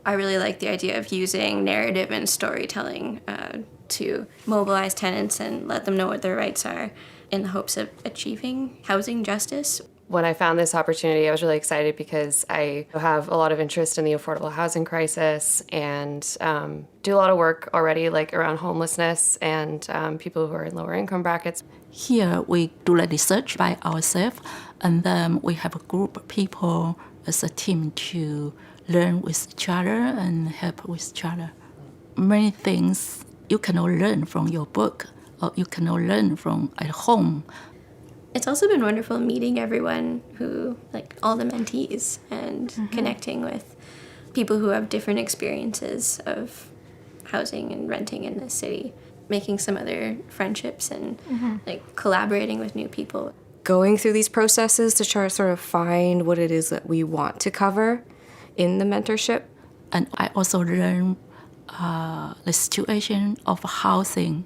I really like the idea of using narrative and storytelling to mobilize tenants and let them know what their rights are in the hopes of achieving housing justice. When I found this opportunity, I was really excited because I have a lot of interest in the affordable housing crisis and do a lot of work already, like around homelessness and people who are in lower income brackets. Here we do the research by ourselves, and then we have a group of people as a team to learn with each other and help with each other. Many things you cannot learn from your book or you cannot learn from at home. It's also been wonderful meeting everyone who, like all the mentees, and connecting with people who have different experiences of housing and renting in this city, making some other friendships and like collaborating with new people. Going through these processes to try to sort of find what it is that we want to cover in the mentorship. And I also learned the situation of housing.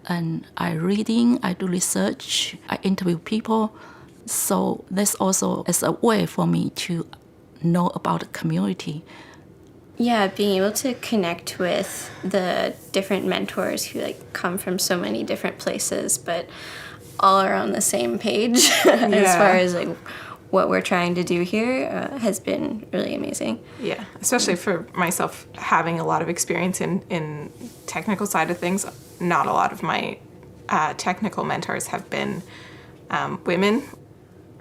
And I do research, I interview people. So that's also as a way for me to know about the community. Yeah, being able to connect with the different mentors who like come from so many different places, but all are on the same page as far as like what we're trying to do here has been really amazing. Yeah, especially for myself, having a lot of experience in technical side of things. Not a lot of my technical mentors have been women.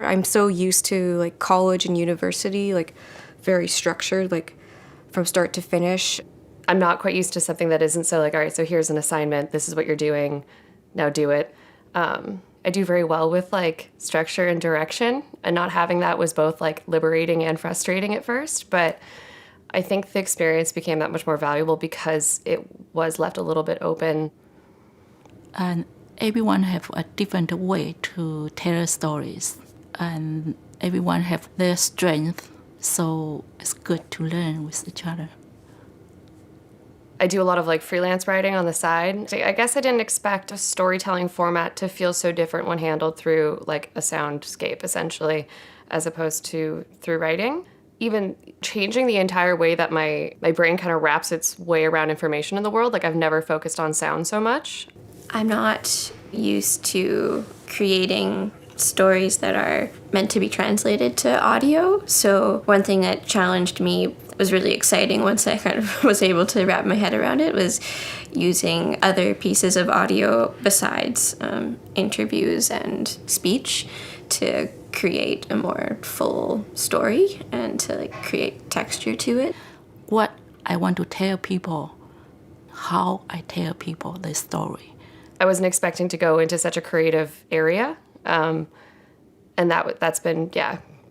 I'm so used to like college and university, like very structured, like from start to finish. I'm not quite used to something that isn't so like, all right, so here's an assignment, this is what you're doing, now do it. I do very well with like structure and direction, and not having that was both like liberating and frustrating at first, but I think the experience became that much more valuable because it was left a little bit open. And everyone have a different way to tell stories, and everyone have their strength, so it's good to learn with each other. I do a lot of like freelance writing on the side. I guess I didn't expect a storytelling format to feel so different when handled through like a soundscape, essentially, as opposed to through writing. Even changing the entire way that my brain kind of wraps its way around information in the world. Like I've never focused on sound so much. I'm not used to creating stories that are meant to be translated to audio. So one thing that challenged me was really exciting once I kind of was able to wrap my head around it was using other pieces of audio besides interviews and speech to create a more full story and to like create texture to it. What I want to tell people, how I tell people this story. I wasn't expecting to go into such a creative area, and that's been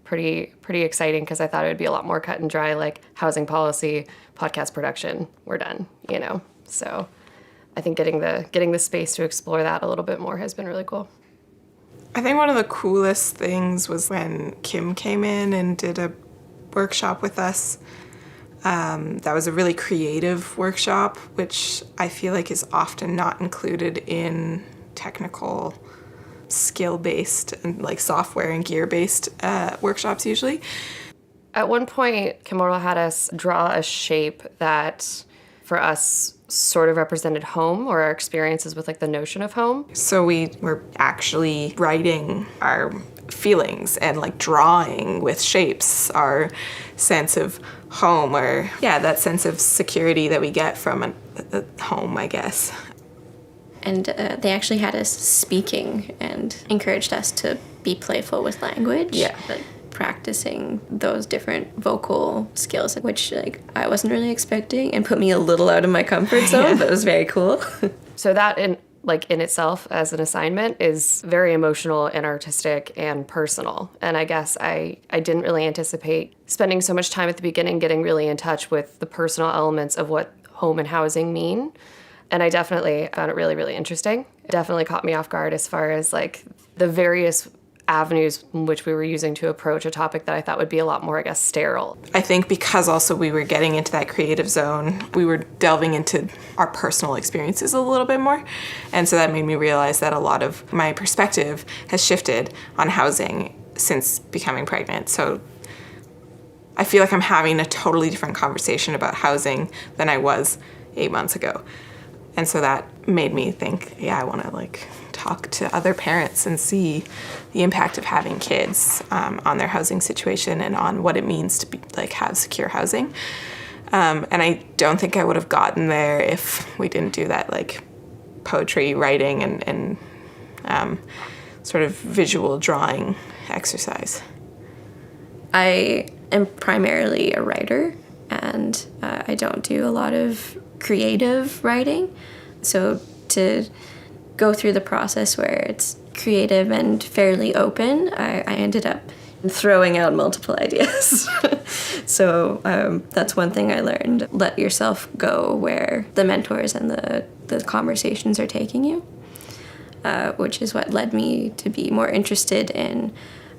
pretty exciting because I thought it would be a lot more cut and dry, like housing policy, podcast production, we're done, you know. So I think getting the space to explore that a little bit more has been really cool. I think one of the coolest things was when Kim came in and did a workshop with us. That was a really creative workshop, which I feel like is often not included in technical skill-based and like software and gear-based workshops usually. At one point, Kimora had us draw a shape that for us sort of represented home, or our experiences with like the notion of home. So we were actually writing our feelings and like drawing with shapes our sense of home, or that sense of security that we get from a home, I guess. And they actually had us speaking and encouraged us to be playful with language. Yeah. Like practicing those different vocal skills, which like I wasn't really expecting and put me a little out of my comfort zone, but it was very cool. So that in itself as an assignment is very emotional and artistic and personal. And I guess I didn't really anticipate spending so much time at the beginning getting really in touch with the personal elements of what home and housing mean. And I definitely found it really, really interesting. It definitely caught me off guard as far as like the various avenues in which we were using to approach a topic that I thought would be a lot more, I guess, sterile. I think because also we were getting into that creative zone, we were delving into our personal experiences a little bit more. And so that made me realize that a lot of my perspective has shifted on housing since becoming pregnant. So I feel like I'm having a totally different conversation about housing than I was 8 months ago. And so that made me think, I want to like talk to other parents and see the impact of having kids on their housing situation and on what it means to be like have secure housing. And I don't think I would have gotten there if we didn't do that like poetry writing and sort of visual drawing exercise. I am primarily a writer, and I don't do a lot of creative writing. So to go through the process where it's creative and fairly open, I ended up throwing out multiple ideas. So that's one thing I learned. Let yourself go where the mentors and the conversations are taking you, which is what led me to be more interested in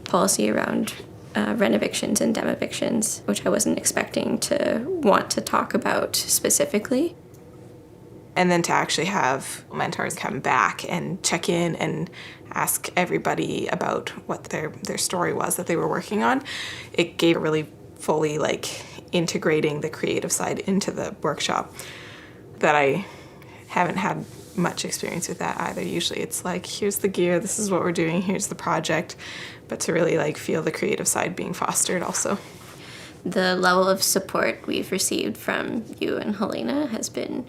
policy around renovictions and demevictions, which I wasn't expecting to want to talk about specifically. And then to actually have mentors come back and check in and ask everybody about what their story was that they were working on, it gave really fully like integrating the creative side into the workshop that I haven't had much experience with that either. Usually it's like, here's the gear, this is what we're doing, here's the project, but to really like feel the creative side being fostered also. The level of support we've received from you and Helena has been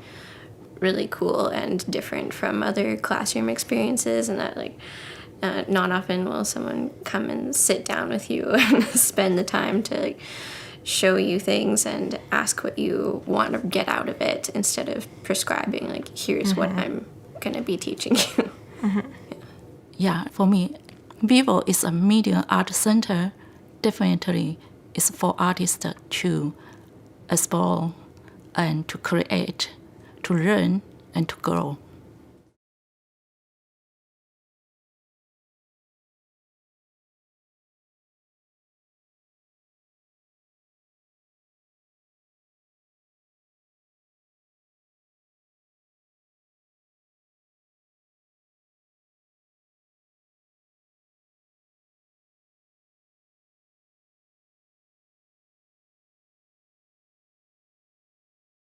really cool and different from other classroom experiences, and that like not often will someone come and sit down with you and spend the time to like show you things and ask what you want to get out of it instead of prescribing like, here's what I'm going to be teaching you. Yeah, for me, VIVO is a media art center. Definitely is for artists to explore and to create, to learn and to grow.